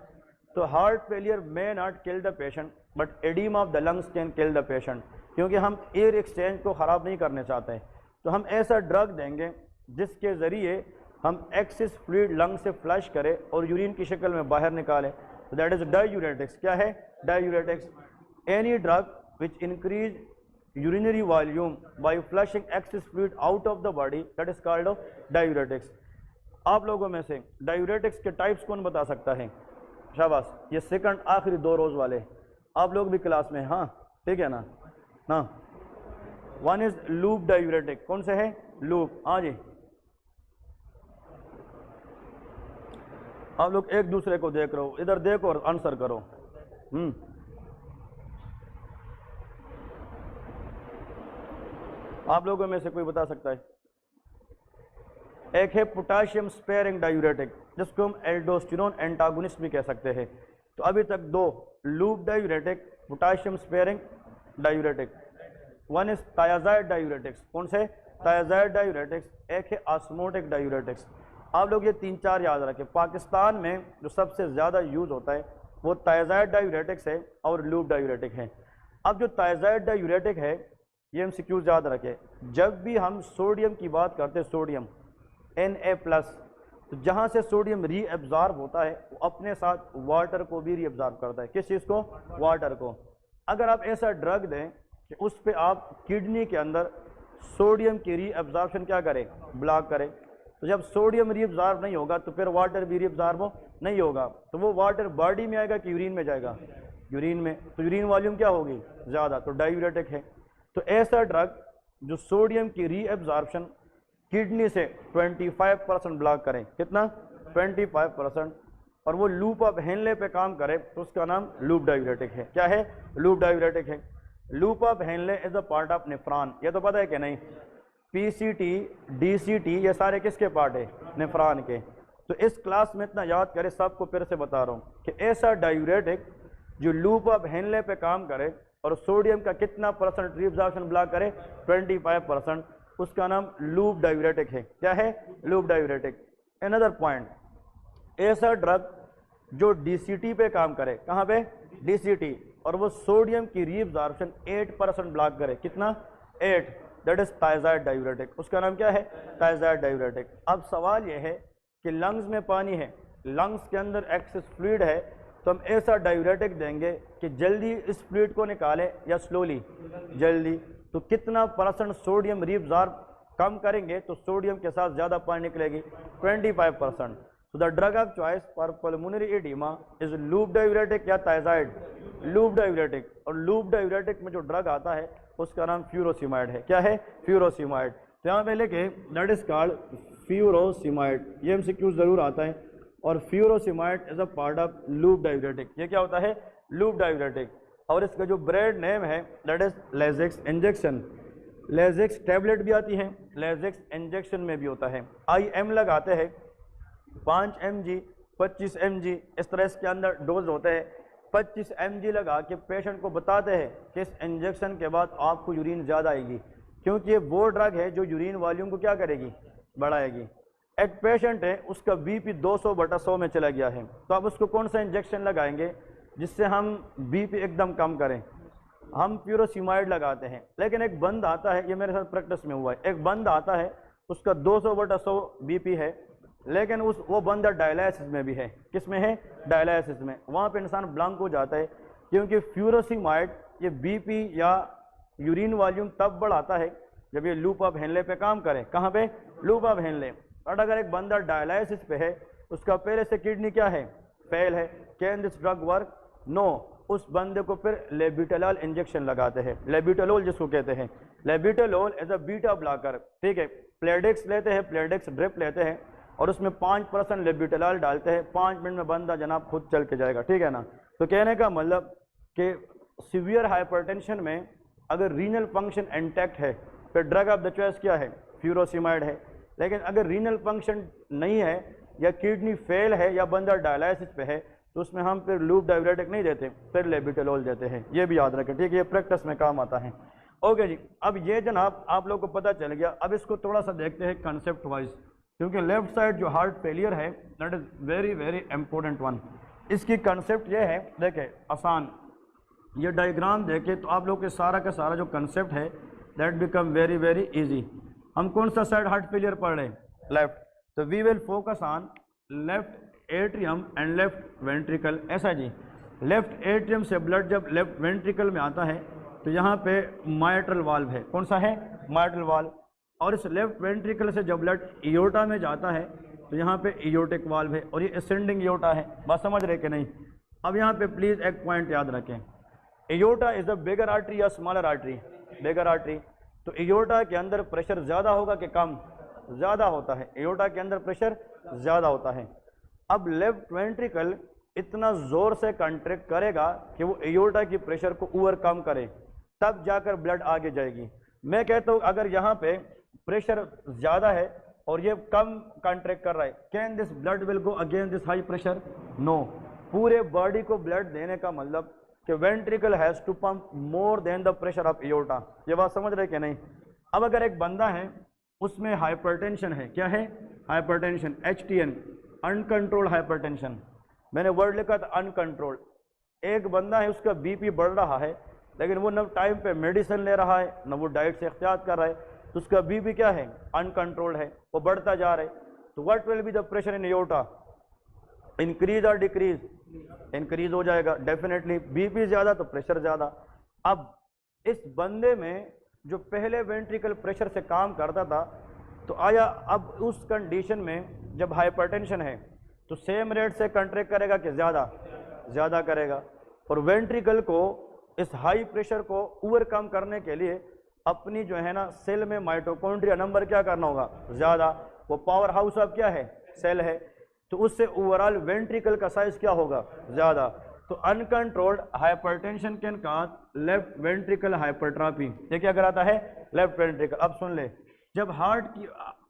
तो heart failure may not kill the patient but oedema of the lungs can kill the patient, क्योंकि हम एयर एक्सचेंज को ख़राब नहीं करने चाहते हैं। तो हम ऐसा ड्रग देंगे जिसके ज़रिए हम एक्सेस फ्लूइड लंग से फ्लश करें और यूरिन की शक्ल में बाहर निकालें। तो दैट इज़ डायूरेटिक्स। क्या है, diuretics. Any drug which increase urinary volume by flushing excess fluid out of the body, that is called diuretics। आप लोगों में से डायूरेटिक्स के टाइप्स कौन बता सकता है? शाबाश, ये सेकंड आखिरी 2 रोज वाले आप लोग भी क्लास में, हाँ ठीक है ना। हाँ, वन इज लूप डायूरेटिक, कौन से है, लूप, हाँ जी। आप लोग एक दूसरे को देख रहे हो, इधर देखो और आंसर करो। आप लोगों में से कोई बता सकता है? एक है पोटाशियम स्पेयरिंग डायूरेटिक, जिसको हम एल्डोस्टेरोन एंटागोनिस्ट भी कह सकते हैं। तो अभी तक 2, loop diuretic, potassium sparing diuretic. One is thiazide diuretics, कौन से, थायाजाइड डायूरेटिक्स। एक है ऑस्मोटिक डायूरेटिक्स। आप लोग ये 3-4 याद रखें। पाकिस्तान में जो सबसे ज़्यादा यूज़ होता है वो थायाजाइड डायूरेटिक्स है और लूप डायूरेटिक है। अब जो थायाजाइड डायूरेटिक है, ये MCQ याद रखें, जब भी हम सोडियम की बात करते हैं, सोडियम Na+, तो जहाँ से सोडियम रीअब्जॉर्ब होता है वो अपने साथ वाटर को भी रीअब्जॉर्ब करता है। किस चीज़ को, वाटर को। अगर आप ऐसा ड्रग दें कि उस पर आप किडनी के अंदर सोडियम की रीअब्जॉर्प्शन क्या करें, ब्लॉक करें, तो जब सोडियम रीअब्जॉर्ब नहीं होगा तो फिर वाटर भी रीअब्जॉर्ब नहीं होगा, तो वो वाटर बॉडी में आएगा कि यूरिन में जाएगा, यूरिन में, तो यूरिन वॉल्यूम क्या होगी, ज़्यादा, तो डायूरेटिक है। तो ऐसा ड्रग जो सोडियम की रीअब्जॉर्प्शन किडनी से 25% ब्लॉक करें, कितना, 25%, और वो लूप ऑफ हेनले पे काम करे, तो उसका नाम लूप डायूरेटिक है। क्या है, लूप डायूरेटिक है। Loop of Henle is a part of nephron, ये तो पता है कि नहीं। PCT, DCT ये सारे किसके पार्ट है, नेफ्रॉन के। तो इस क्लास में इतना याद करें, सबको फिर से बता रहा हूँ कि ऐसा डायूरेटिक जो लूप ऑफ हेनले पे काम करे और सोडियम का कितना % रीअब्जॉर्प्शन ब्लॉक करे, 25%, उसका नाम लूप डायूरेटिक है। क्या है, लूप डायूरेटिक। अनदर पॉइंट, ऐसा ड्रग जो DCT पे काम करे, कहाँ पे, DCT, और वो सोडियम की रीअब्जॉर्प्शन 8% ब्लॉक करे, कितना, 8, दैट इज थायाजाइड डायूरेटिक। उसका नाम क्या है, थायाजाइड डायूरेटिक। अब सवाल यह है कि लंग्स में पानी है, लंग्स के अंदर एक्सेस फ्लूइड है, तो हम ऐसा डायूरेटिक देंगे कि जल्दी इस फ्लूइड को निकाले या स्लोली, जल्दी। तो कितना % सोडियम रीअब्जॉर्ब कम करेंगे तो सोडियम के साथ ज़्यादा पानी निकलेगी, 25%। तो the drug of choice for pulmonary oedema is loop diuretic या थायाजाइड, लूप डायूरेटिक। और लूप डायूरेटिक में जो ड्रग आता है उसका नाम फ्यूरोसिमाइड है। क्या है, फ्यूरोसिमाइड। तो यहाँ पे लेके दैट इज कॉल्ड फ्यूरोसिमाइड, ये MCQ जरूर आता है। और furosemide is a part of loop diuretic. ये क्या होता है, लूप डायूरेटिक। और इसका जो ब्रांड नेम है दैट इज लेजेक्स इंजेक्शन। लेजेक्स टैबलेट भी आती है, लेजेक्स इंजेक्शन में भी होता है। IM लगाते हैं 5 mg, 25 mg, इस तरह इसके अंदर डोज होते हैं। 25 mg लगा के पेशेंट को बताते हैं कि इस इंजेक्शन के बाद आपको यूरिन ज़्यादा आएगी, क्योंकि ये वो ड्रग है जो यूरिन वॉल्यूम को क्या करेगी, बढ़ाएगी। एक पेशेंट है उसका BP 200/100 में चला गया है, तो अब उसको कौन सा इंजेक्शन लगाएंगे जिससे हम BP एकदम कम करें, हम फ्यूरोसिमाइड लगाते हैं। लेकिन एक बंद आता है, ये मेरे साथ प्रैक्टिस में हुआ है, एक बंद आता है उसका 200/100 BP है, लेकिन वो बंदा डायलिसिस में भी है। किस में है, डायलिसिस में। वहाँ पे इंसान ब्लैंक हो जाता है, क्योंकि फ्यूरोसिमाइड ये BP या यूरिन वॉल्यूम तब बढ़ाता है जब ये लूप ऑफ हेनले पे काम करे। कहाँ पे, लूप ऑफ हेनले। और अगर एक बंदा डायलिसिस पे है, उसका पहले से किडनी क्या है, फेल है, can this drug work, no. उस बंदे को फिर लेबिटोलोल इंजेक्शन लगाते हैं, लेबिटोलोल जिसको कहते हैं। लेबिटोलोल एज अ बीटा ब्लॉकर, ठीक है। प्लेडेक्स लेते हैं, प्लेडेक्स ड्रिप लेते हैं और उसमें 5% लेबिटोलोल डालते हैं, 5 मिनट में बंदा जनाब खुद चल के जाएगा, ठीक है ना। तो कहने का मतलब कि सीवियर हाइपरटेंशन में अगर रीनल फंक्शन इंटैक्ट है, फिर ड्रग ऑफ द चॉइस क्या है, फ्यूरोसिमाइड है। लेकिन अगर रीनल फंक्शन नहीं है या किडनी फेल है या बंदा डायलिसिस पे है तो उसमें हम फिर लूप डायबिटिक नहीं देते, फिर लेबिटेलोल देते हैं। ये भी याद रखें, ठीक है, ये प्रैक्टिस में काम आता है। ओके जी, अब ये जनाब आप लोग को पता चल गया। अब इसको थोड़ा सा देखते हैं कंसेप्ट वाइज, क्योंकि लेफ्ट साइड जो हार्ट फेलियर है that is very very important one. इसकी कंसेप्ट ये है, देखें आसान, ये डायग्राम देखें तो आप लोग के सारा का सारा जो कंसेप्ट है that become very very easy. हम कौन सा साइड हार्ट फेलियर पढ़ रहे हैं, लेफ्ट, तो we will focus on left atrium and left ventricle. ऐसा जी, लेफ्ट एट्रियम से ब्लड जब लेफ्ट वेंट्रिकल में आता है तो यहाँ पे माइट्रल वाल्व है, कौन सा है, माइट्रल वाल्व। और इस लेफ्ट वेंट्रिकल से जब ब्लड इयोटा में जाता है तो यहाँ पे इयोटिक वाल्व है और ये असेंडिंग इयोटा है। बात समझ रहे कि नहीं। अब यहाँ पे प्लीज़ एक पॉइंट याद रखें, इयोटा इज़ द बिगर आर्टरी या स्मॉलर आर्टरी, बिगर आर्टरी। तो इयोटा के अंदर प्रेशर ज़्यादा होगा कि कम, ज़्यादा होता है, इयोटा के अंदर प्रेशर ज़्यादा होता है। अब लेफ्ट वेंट्रिकल इतना ज़ोर से कंट्रैक्ट करेगा कि वो इयोटा की प्रेशर को ओवरकम करे, तब जाकर ब्लड आगे जाएगी। मैं कहता हूँ अगर यहाँ पे प्रेशर ज़्यादा है और ये कम कंट्रैक्ट कर रहा है, can this blood will go against this high pressure, no. पूरे बॉडी को ब्लड देने का मतलब कि ventricle has to pump more than the pressure of aorta. ये बात समझ रहे कि नहीं। अब अगर एक बंदा है उसमें हाइपरटेंशन है, क्या है, हाइपरटेंशन, HTN, अनकंट्रोल्ड हाइपरटेंशन, मैंने वर्ड लिखा था अनकंट्रोल्ड। एक बंदा है उसका BP बढ़ रहा है लेकिन वो न टाइम पे मेडिसिन ले रहा है न वो डाइट से एहतियात कर रहा है, तो उसका BP क्या है, अनकंट्रोल्ड है, वो बढ़ता जा रहा है। तो what will be the pressure in aorta, increase और डिक्रीज, इंक्रीज हो जाएगा डेफिनेटली, BP ज़्यादा तो प्रेशर ज़्यादा। अब इस बंदे में जो पहले वेंट्रिकल प्रेशर से काम करता था तो आया अब उस कंडीशन में जब हाइपरटेंशन है तो सेम रेट से कंट्रैक्ट करेगा कि ज़्यादा करेगा। और वेंट्रिकल को इस हाई प्रेशर को ओवरकम करने के लिए अपनी जो है ना सेल में माइटोकॉन्ड्रिया नंबर क्या करना होगा, ज़्यादा। वो पावर हाउस ऑफ क्या है, सेल है, तो उससे ओवरऑल वेंट्रिकल का साइज क्या होगा, ज़्यादा। तो uncontrolled hypertension can cause left ventricle hypertrophy. ये क्या कराता है, लेफ्ट वेंट्रिकल। अब सुन ले, जब हार्ट की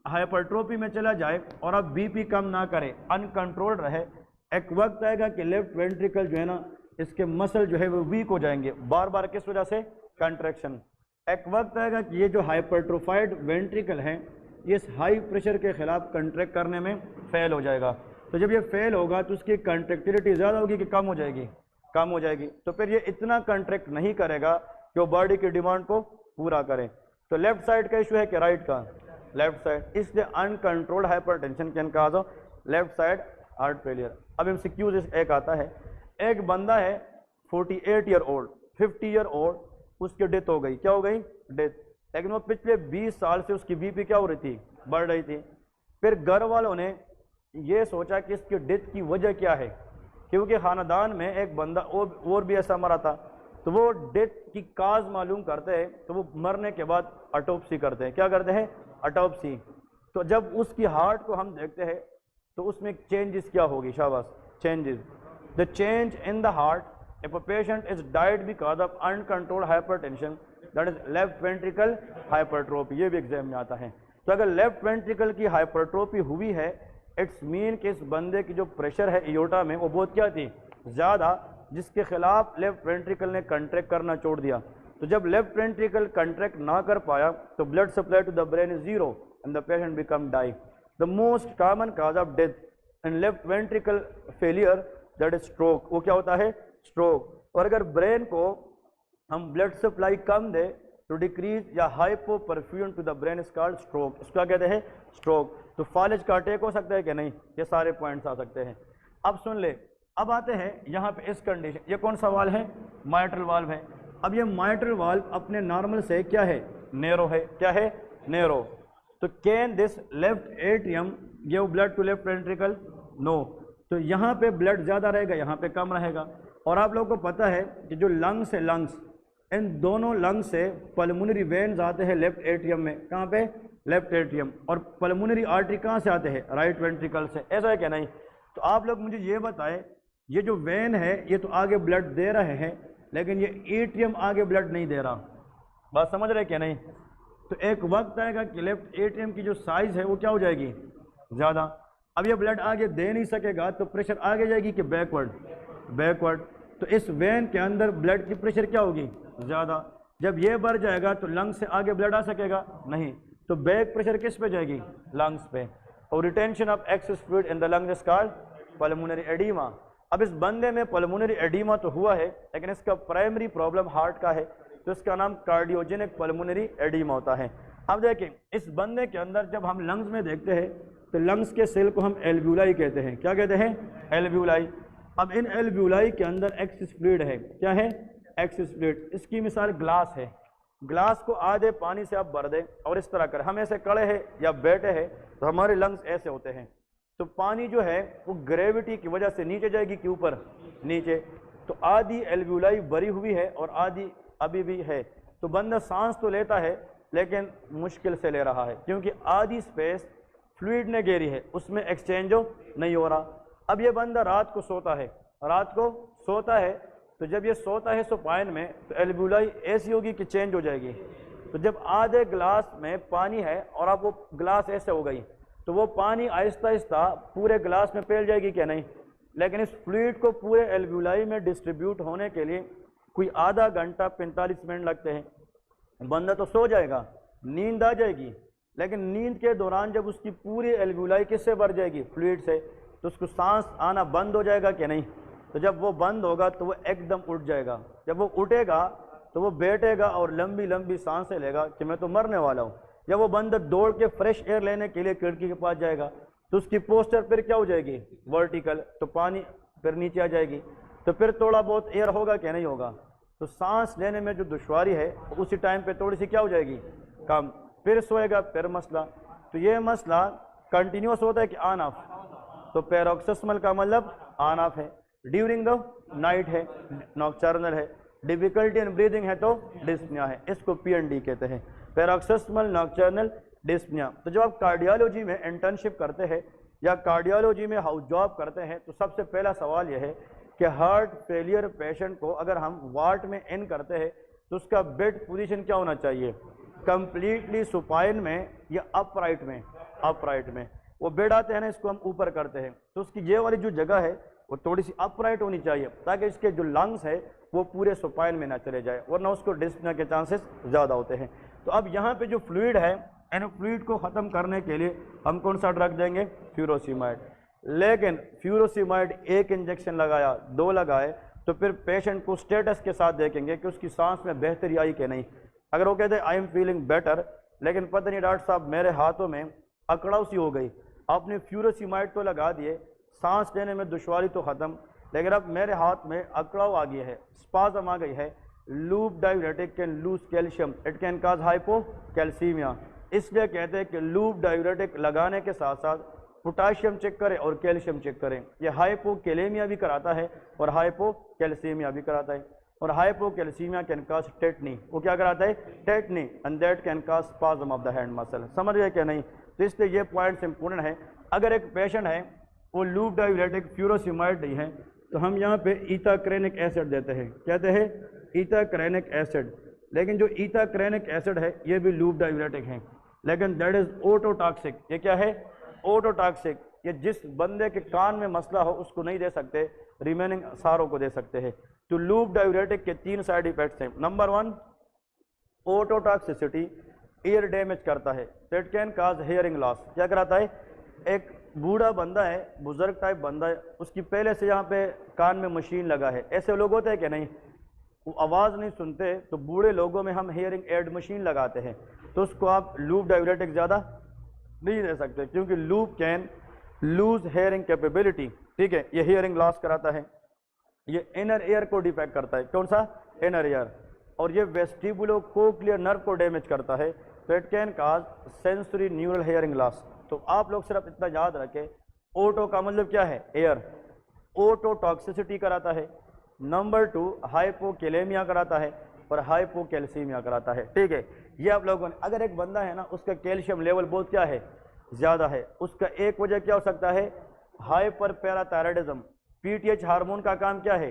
हाइपरट्रॉफी में चला जाए और अब BP कम ना करे, अनकंट्रोल्ड रहे, एक वक्त आएगा कि लेफ्ट वेंट्रिकल जो है ना इसके मसल जो है वो वीक हो जाएंगे, बार बार किस वजह से, कंट्रैक्शन। एक वक्त आएगा कि ये जो हाइपरट्रोफाइड वेंट्रिकल है ये इस हाई प्रेशर के खिलाफ कंट्रैक्ट करने में फेल हो जाएगा। तो जब ये फेल होगा तो उसकी कंट्रैक्टिलिटी ज़्यादा होगी कि कम हो जाएगी, कम हो जाएगी। तो फिर ये इतना कंट्रैक्ट नहीं करेगा कि वो बॉडी की डिमांड को पूरा करे। तो लेफ्ट साइड का इशू है कि राइट का, लेफ्ट साइड। इसलिए uncontrolled hypertension can cause left side heart failure. अब MCQs एक आता है, एक बंदा है 48 ईयर ओल्ड, 50 ईयर ओल्ड, उसकी डेथ हो गई, क्या हो गई, डेथ। लेकिन वो पिछले 20 साल से उसकी BP क्या हो रही थी, बढ़ रही थी। फिर घर वालों ने ये सोचा कि इसकी डेथ की वजह क्या है, क्योंकि खानदान में एक बंदा और भी ऐसा मरा था। तो वो डेथ की काज मालूम करते हैं तो वो मरने के बाद ऑटोप्सी करते हैं, क्या करते हैं, ऑटोप्सी। तो जब उसकी हार्ट को हम देखते हैं तो उसमें चेंजेस क्या होगी, शाबाश, changes. The change in the heart if a patient is died because of uncontrolled hypertension that is left ventricle hypertrophy. ये भी एग्जाम में आता है। तो अगर लेफ्ट वेंट्रिकल की हाइपरट्रोफी हुई है, इट्स मीन कि इस बंदे की जो प्रेशर है इयोटा में वो बहुत क्या थी, ज़्यादा, जिसके खिलाफ लेफ्ट वेंट्रिकल ने कंट्रैक्ट करना छोड़ दिया। तो जब लेफ्ट वेंट्रिकल कंट्रैक्ट ना कर पाया तो blood supply to the brain is zero and the patient become die. The most common cause of death in left ventricle failure that is stroke. वो क्या होता है, स्ट्रोक। और अगर ब्रेन को हम ब्लड सप्लाई कम दे तो डिक्रीज या hypoperfusion to the brain is called stroke. इसका कहते हैं स्ट्रोक। तो फालिज का अटैक हो सकता है कि नहीं, ये सारे पॉइंट्स आ सकते हैं। अब सुन ले, अब आते हैं यहाँ पे इस कंडीशन, ये कौन सा वाल्व है, माइट्रल वाल्व है। अब ये माइट्रल वाल्व अपने नॉर्मल से क्या है, नैरो है, क्या है, नैरो। तो can this left atrium give blood to left ventricle, no. तो यहाँ पे ब्लड ज़्यादा रहेगा, यहाँ पे कम रहेगा। और आप लोगों को पता है कि जो लंग्स है, लंग्स, इन दोनों लंग्स से पल्मोनरी वेन्स आते हैं लेफ्ट एट्रियम में, कहाँ पे, लेफ्ट एट्रियम। और पल्मोनरी आर्टरी कहाँ से आते हैं, राइट वेंट्रिकल से। ऐसा है क्या, नहीं। तो आप लोग मुझे ये बताएं, ये जो वेन है ये तो आगे ब्लड दे रहे हैं लेकिन ये एट्रियम आगे ब्लड नहीं दे रहा। बात समझ रहे क्या, नहीं। तो एक वक्त आएगा कि लेफ्ट एट्रियम की जो साइज है वो क्या हो जाएगी, ज़्यादा। अब ये ब्लड आगे दे नहीं सकेगा तो प्रेशर आगे जाएगी कि बैकवर्ड, बैकवर्ड। तो इस वेन के अंदर ब्लड की प्रेशर क्या होगी, ज़्यादा। जब ये बढ़ जाएगा तो लंग्स से आगे ब्लड आ सकेगा नहीं, तो बैक प्रेशर किस पे जाएगी, लंग्स पे। और retention of excess fluid in the lungs is called pulmonary oedema. अब इस बंदे में पल्मोनरी एडीमा तो हुआ है, लेकिन इसका प्राइमरी प्रॉब्लम हार्ट का है, तो इसका नाम कार्डियोजेनिक पल्मोनरी एडीमा होता है। अब देखें इस बंदे के अंदर जब हम लंग्स में देखते हैं तो लंग्स के सेल को हम एल्व्यूलाई कहते हैं। क्या कहते हैं, एल्व्यूलाई। अब इन एल्व्यूलाई के अंदर एक्सेस फ्लूइड है, क्या है, एक्सेस फ्लूइड। इसकी मिसाल ग्लास है, ग्लास को आधे पानी से आप भर दें और इस तरह कर, हम ऐसे खड़े हैं या बैठे हैं तो हमारे लंग्स ऐसे होते हैं, तो पानी जो है वो ग्रेविटी की वजह से नीचे जाएगी कि ऊपर, नीचे। तो आधी एल्व्यूलाई भरी हुई है और आधी अभी भी है, तो बंदा सांस तो लेता है लेकिन मुश्किल से ले रहा है, क्योंकि आधी स्पेस फ्लूइड ने घेरी है, उसमें एक्सचेंज नहीं हो रहा। अब ये बंदा रात को सोता है, रात को सोता है, तो जब ये सोता है सुपाइन में तो एल्व्यूलाई ऐसी होगी कि चेंज हो जाएगी। तो जब आधे ग्लास में पानी है और अब वो ग्लास ऐसे हो गई तो वो पानी आहिस्ता आहिस्ता पूरे ग्लास में फैल जाएगी क्या, नहीं। लेकिन इस फ्लूइड को पूरे एल्व्यूलाई में डिस्ट्रीब्यूट होने के लिए कोई आधा घंटा 45 मिनट लगते हैं। बंदा तो सो जाएगा, नींद आ जाएगी, लेकिन नींद के दौरान जब उसकी पूरी एल्व्यूलाई किससे भर जाएगी, फ्लूइड से, तो उसको सांस आना बंद हो जाएगा कि नहीं। तो जब वो बंद होगा तो वो एकदम उठ जाएगा, जब वो उठेगा तो वो बैठेगा और लंबी लंबी सांसें लेगा कि मैं तो मरने वाला हूँ। जब वो बंदा दौड़ के फ्रेश एयर लेने के लिए खिड़की के पास जाएगा तो उसकी पोस्चर फिर क्या हो जाएगी, वर्टिकल, तो पानी फिर नीचे आ जाएगी, तो फिर थोड़ा बहुत एयर होगा कि नहीं होगा। तो सांस लेने में जो दुश्वारी है उसी टाइम पे थोड़ी सी क्या हो जाएगी, कम। फिर सोएगा, फिर मसला। तो ये मसला कंटिन्यूस होता है कि ऑन ऑफ, तो पैरोक्सिस्मल का मतलब ऑन ऑफ है, ड्यूरिंग द नाइट है, नॉक्टर्नल है, डिफिकल्टी इन ब्रीदिंग है तो डिस्पनिया है, इसको PND कहते हैं, पैरोक्सिस्मल नॉक्टर्नल डिस्पनिया। तो जब आप कार्डियोलॉजी में इंटर्नशिप करते हैं या कार्डियोलॉजी में हाउस जॉब करते हैं तो सबसे पहला सवाल यह है कि हार्ट फेलियर पेशेंट को अगर हम वार्ड में इन करते हैं तो उसका बेड पोजीशन क्या होना चाहिए, कंप्लीटली सुपाइन में या अपराइट में, अपराइट में। वो बेड आते हैं ना, इसको हम ऊपर करते हैं, तो उसकी ये वाली जो जगह है वो थोड़ी सी अपराइट होनी चाहिए ताकि इसके जो लंग्स है वो पूरे सुपाइन में ना चले जाए, वरना उसको डिस्पनिया के चांसेस ज़्यादा होते हैं। तो अब यहाँ पे जो फ्लूइड है, इन फ्लूइड को ख़त्म करने के लिए हम कौन सा ड्रग देंगे, फ्यूरोसिमाइड। लेकिन फ्यूरोसिमाइड एक इंजेक्शन लगाया, 2 लगाए, तो फिर पेशेंट को स्टेटस के साथ देखेंगे कि उसकी सांस में बेहतरी आई कि नहीं। अगर वो कहते हैं आई एम फीलिंग बेटर, लेकिन पता नहीं डॉक्टर साहब मेरे हाथों में अकड़ाव सी हो गई, आपने फ्यूरोसिमाइड तो लगा दिए, सांस लेने में दुश्वारी तो ख़त्म, लेकिन अब मेरे हाथ में अकड़ाव आ गया है, स्पाज़म आ गई है, loop diuretic can lose calcium, it can cause hypocalcaemia. इसलिए कहते हैं कि लूप डायूरेटिक लगाने के साथ साथ पोटाशियम चेक करें और कैल्शियम चेक करें। यह हाइपोकैलेमिया भी कराता है और हाइपोकैल्सीमिया भी कराता है। और हाइपोकैल्सीमिया कैन काज टेटनी, वो क्या कराता है, tetani, and that can cause spasm of the hand muscle. समझ गए क्या नहीं। तो इसलिए ये पॉइंट्स इंपॉर्टेंट है। अगर एक पेशेंट है वो लूप डायूरेटिक फ्यूरोसिमाइड नहीं है तो हम यहाँ पे इथाक्रेनिक एसिड देते हैं, कहते हैं इथाक्रेनिक एसिड। लेकिन जो इथाक्रेनिक एसिड है ये भी लूप डायूरेटिक है, लेकिन दैट इज ओटोटॉक्सिक। ये क्या है, ओटोटॉक्सिक। ये जिस बंदे के कान में मसला हो उसको नहीं दे सकते, रिमेनिंग सारों को दे सकते हैं। तो लूप डायूरेटिक के 3 साइड इफेक्ट्स हैं। नंबर 1, ओटोटॉक्सिसिटी, ईयर डैमेज करता है, it can cause hearing loss. क्या कराता है, एक बूढ़ा बंदा है, बुजुर्ग टाइप बंदा है, उसकी पहले से यहाँ पे कान में मशीन लगा है, ऐसे लोग होते हैं कि नहीं, वो आवाज़ नहीं सुनते, तो बूढ़े लोगों में हम हियरिंग एड मशीन लगाते हैं, तो उसको आप लूप डायूरेटिक ज़्यादा नहीं दे सकते, क्योंकि loop can lose hearing capability. ठीक है, ये हियरिंग लॉस कराता है। ये इनर ईयर को डिफेक्ट करता है, कौन सा, इनर ईयर। और ये वेस्टिबुलो कोक्लियर नर्व को डैमेज करता है, तो it can cause sensory neural hearing loss. तो आप लोग सिर्फ इतना याद रखें, ओटो का मतलब क्या है, एयर। ओटोटॉक्सिसिटी कराता है। नंबर 2, हाइपोकैलेमिया कराता है और हाइपोकैल्सीमिया कराता है। ठीक है, ये आप लोगों ने, अगर एक बंदा है ना उसका कैल्शियम लेवल बहुत क्या है, ज़्यादा है, उसका एक वजह क्या हो सकता है, हाइपर पैराथायराइडिज्म। PTH हार्मोन का काम क्या है,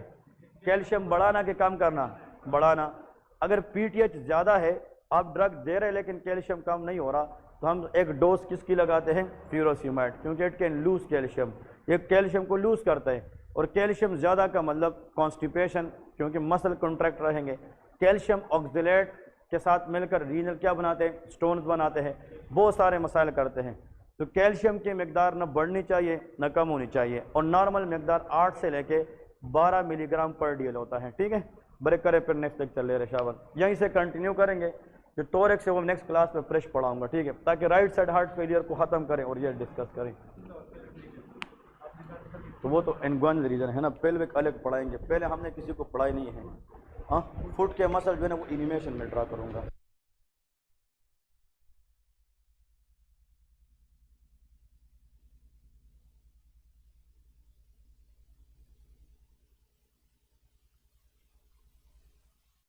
कैल्शियम बढ़ाना के काम करना, बढ़ाना। अगर PTH ज़्यादा है आप ड्रग दे रहे हैं लेकिन कैल्शियम कम नहीं हो रहा, तो हम एक डोज किसकी लगाते हैं, फ्यूरोसिमाइड, क्योंकि इट कैन लूज कैल्शियम, ये कैल्शियम को लूज करता है। और कैल्शियम ज़्यादा का मतलब कॉन्स्टिपेशन, क्योंकि मसल कॉन्ट्रैक्ट रहेंगे। कैल्शियम ऑक्जेलेट के साथ मिलकर रीनल क्या बनाते हैं, स्टोन्स बनाते हैं, बहुत सारे मसाइल करते हैं। तो कैल्शियम की मकदार न बढ़नी चाहिए न कम होनी चाहिए, और नॉर्मल मकदार 8 से लेके 12 मिलीग्राम पर डीएल होता है। ठीक है, ब्रेक करें, फिर नेक्स्ट लेक्चर ले रहे शाबाश, यहीं से कंटिन्यू करेंगे। जो टोरेक्स से वो नेक्स्ट क्लास में फ्रेश पढ़ाऊंगा, ठीक है, ताकि राइट साइड हार्ट फेलियर को ख़त्म करें और ये डिस्कस करें। तो वो तो इनगन रीजन है ना, पेल्विक अलग पढ़ाएंगे, पहले हमने किसी को पढ़ाई नहीं है। हाँ, फुट के मसल जो है ना वो एनिमेशन में ड्रा करूँगा।